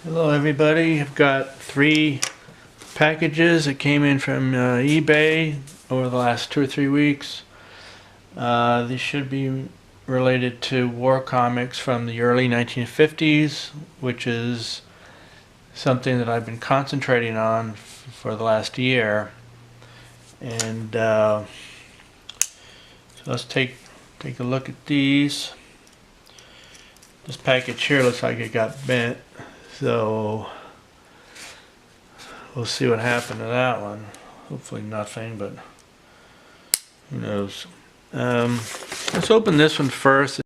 Hello everybody, I've got 3 packages that came in from eBay over the last 2 or 3 weeks. These should be related to war comics from the early 1950s, which is something that I've been concentrating on for the last year. And so let's take a look at these. This package here looks like it got bent, so we'll see what happened to that one. Hopefully nothing, but who knows. Let's open this one first.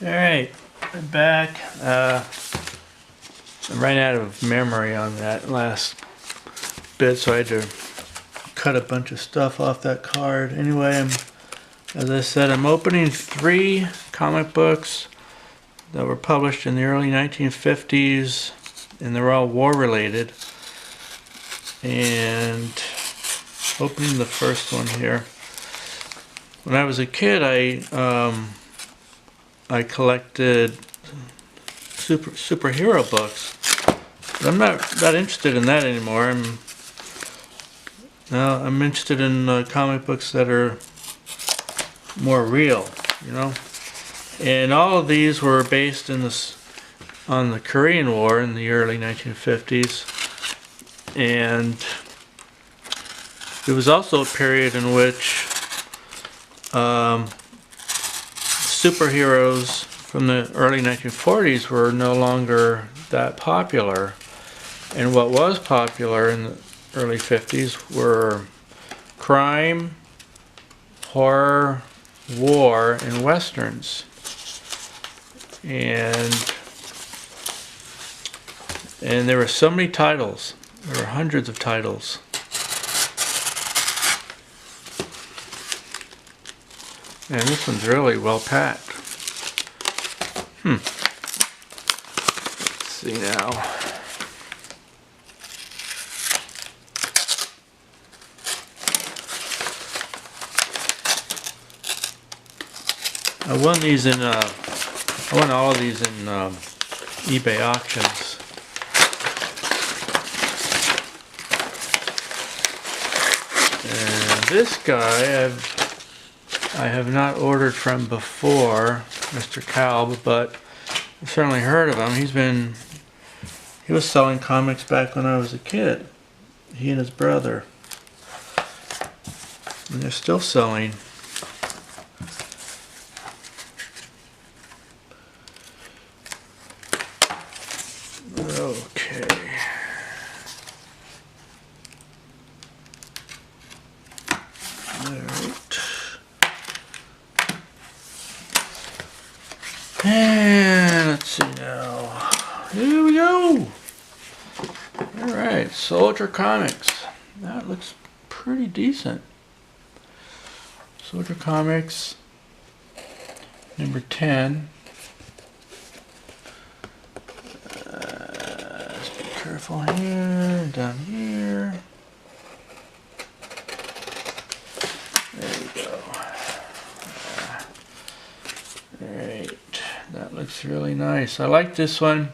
Alright, we're back. I ran out of memory on that last bit, so I had to cut a bunch of stuff off that card. Anyway, as I said, I'm opening 3 comic books that were published in the early 1950s, and they're all war related. And opening the first one here. When I was a kid, I collected superhero books, but I'm not that interested in that anymore. I'm interested in comic books that are more real, you know. And all of these were based on the Korean War in the early 1950s, and it was also a period in which superheroes from the early 1940s were no longer that popular, and what was popular in the early 50s were crime, horror, war, and westerns. And there were so many titles. There were hundreds of titles. And this one's really well packed. Let's see now. I won these in I won all of these in eBay auctions. And this guy I have not ordered from before, Mr. Kalb, but I've certainly heard of him. He was selling comics back when I was a kid. He and his brother. And they're still selling. Okay. Alright. And let's see now. Here we go. Alright, Soldier Comics. That looks pretty decent. Soldier Comics, number 10. Let's be careful here, down here. There we go. Alright, that looks really nice. I like this one.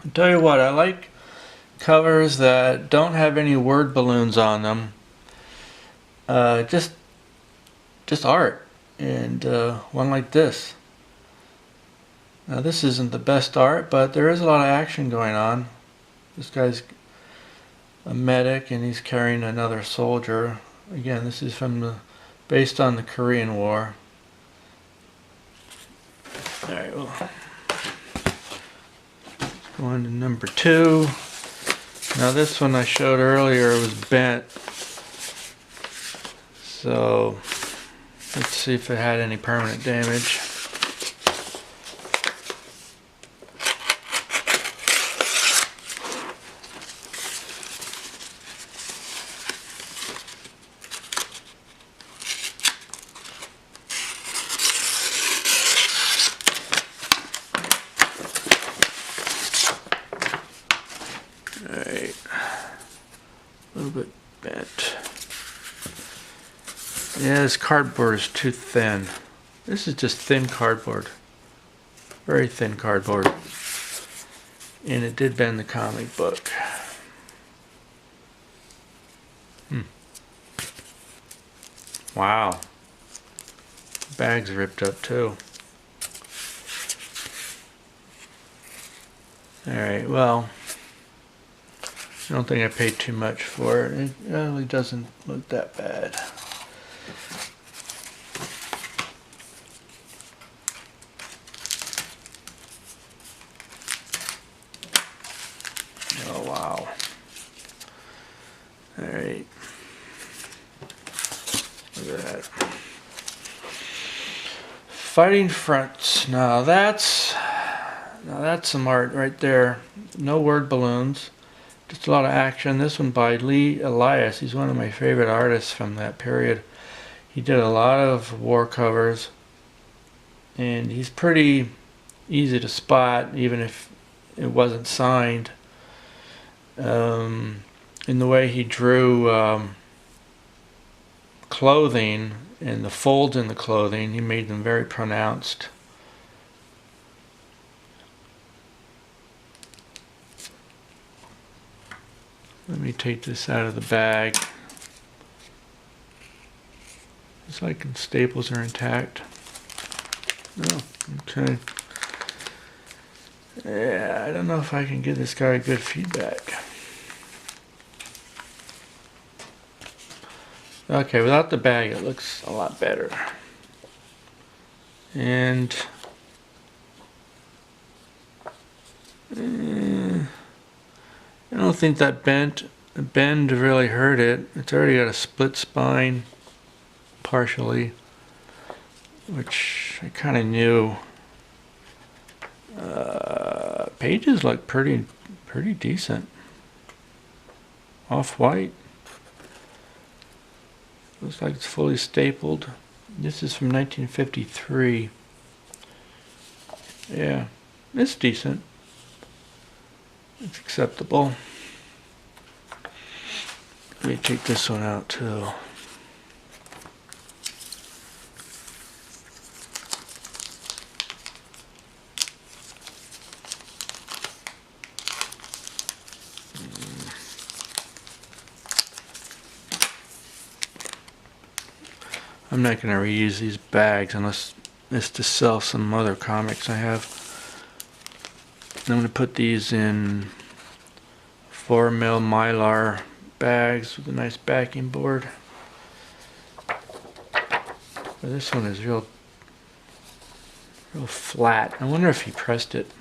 I'll tell you what, I like covers that don't have any word balloons on them. Just art. And one like this. Now this isn't the best art, but there is a lot of action going on. This guy's a medic and he's carrying another soldier. Again, this is based on the Korean War. Alright, well, let's go on to number 2. Now this one I showed earlier was bent. So let's see if it had any permanent damage. Alright, a little bit bent. Yeah, this cardboard is too thin. This is just thin cardboard. Very thin cardboard. And it did bend the comic book. Wow. The bag's ripped up too. Alright, well, I don't think I paid too much for it. It really doesn't look that bad. Oh wow. Alright. Look at that. Fighting Fronts. Now that's some art right there. No word balloons. Just a lot of action. This one by Lee Elias. He's one of my favorite artists from that period. He did a lot of war covers. And he's pretty easy to spot, even if it wasn't signed. In the way he drew clothing and the folds in the clothing, he made them very pronounced. Let me take this out of the bag. It's like the staples are intact. No, okay. Yeah, I don't know if I can give this guy good feedback. Okay, without the bag it looks a lot better. And I don't think that bend really hurt it. It's already got a split spine, partially, which I kind of knew. Pages look pretty decent. Off-white. Looks like it's fully stapled. This is from 1953. Yeah, it's decent. It's acceptable. Let me take this one out too. I'm not going to reuse these bags unless it's to sell some other comics I have. I'm going to put these in 4mm Mylar bags with a nice backing board. But this one is real flat. I wonder if he pressed it.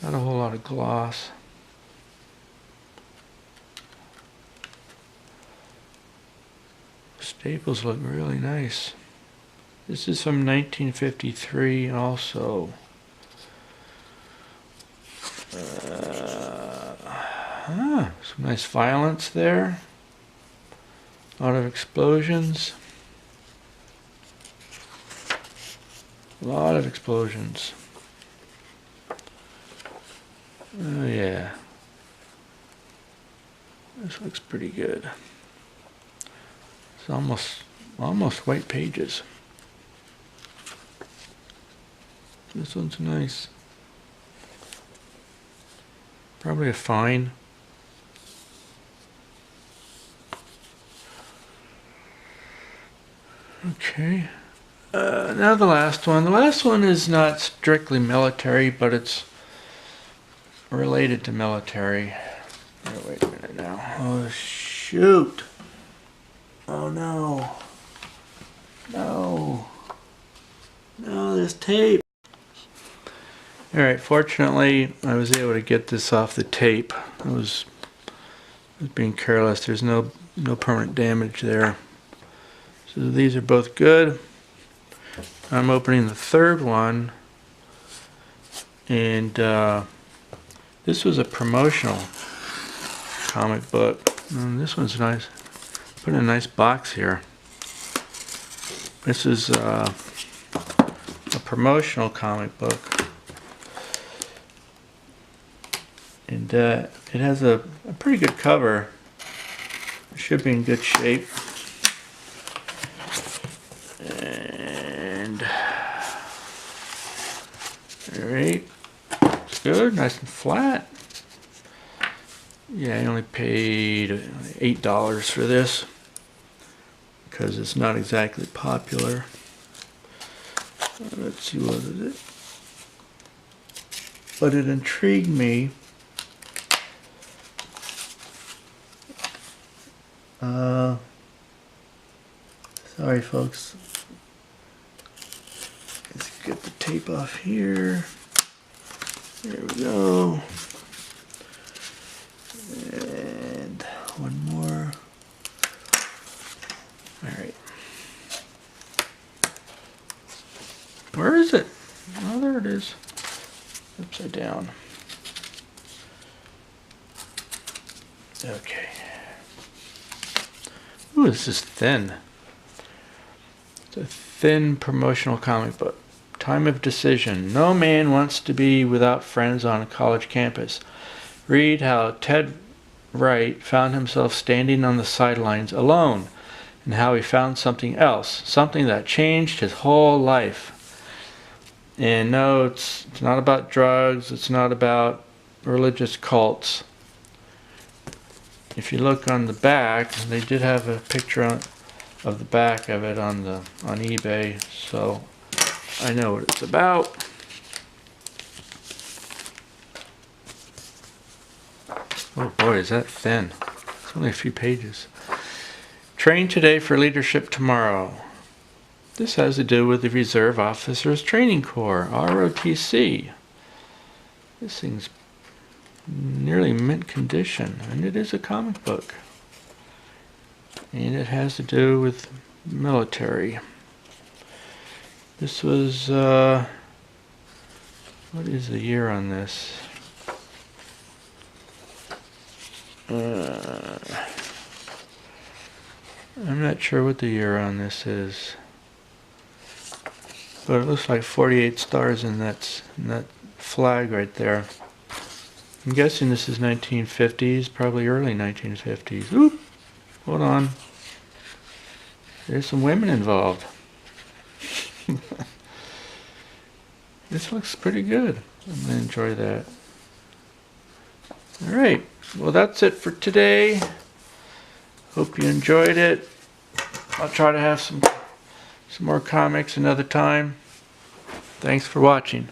Not a whole lot of gloss. Staples look really nice. This is from 1953 also. Some nice violence there. A lot of explosions. A lot of explosions. Oh yeah. This looks pretty good. It's almost white pages. This one's nice. Probably a fine. Okay. Now the last one. The last one is not strictly military, but it's related to military. Oh, wait a minute now. Oh shoot. Oh no. No. No, there's tape. Alright, fortunately I was able to get this off the tape. I was being careless. There's no permanent damage there. So these are both good. I'm opening the third one, and this was a promotional comic book. And this one's nice. Put in a nice box here. This is a promotional comic book, and it has a pretty good cover. It should be in good shape. And Alright, it's good, nice and flat. Yeah, I only paid $8 for this because it's not exactly popular. Let's see what is it. But it intrigued me. Sorry folks. Let's get the tape off here. There we go. And one more. Alright. Where is it? Oh, there it is. Upside down. Okay. Ooh, this is thin. It's a thin promotional comic book. Time of decision. No man wants to be without friends on a college campus. Read how Ted Wright found himself standing on the sidelines alone, and how he found something else, something that changed his whole life. And no, it's not about drugs, it's not about religious cults. If you look on the back, they did have a picture of the back of it on eBay, so I know what it's about. Oh boy, is that thin. It's only a few pages. Train today for leadership tomorrow. This has to do with the Reserve Officers Training Corps, ROTC. This thing's nearly mint condition, and it is a comic book. And it has to do with military. This was, what is the year on this? I'm not sure what the year on this is. But it looks like 48 stars in that flag right there. I'm guessing this is 1950s, probably early 1950s. Oop! Hold on. There's some women involved. This looks pretty good. I'm going to enjoy that. Alright, well that's it for today. Hope you enjoyed it. I'll try to have some more comics another time. Thanks for watching.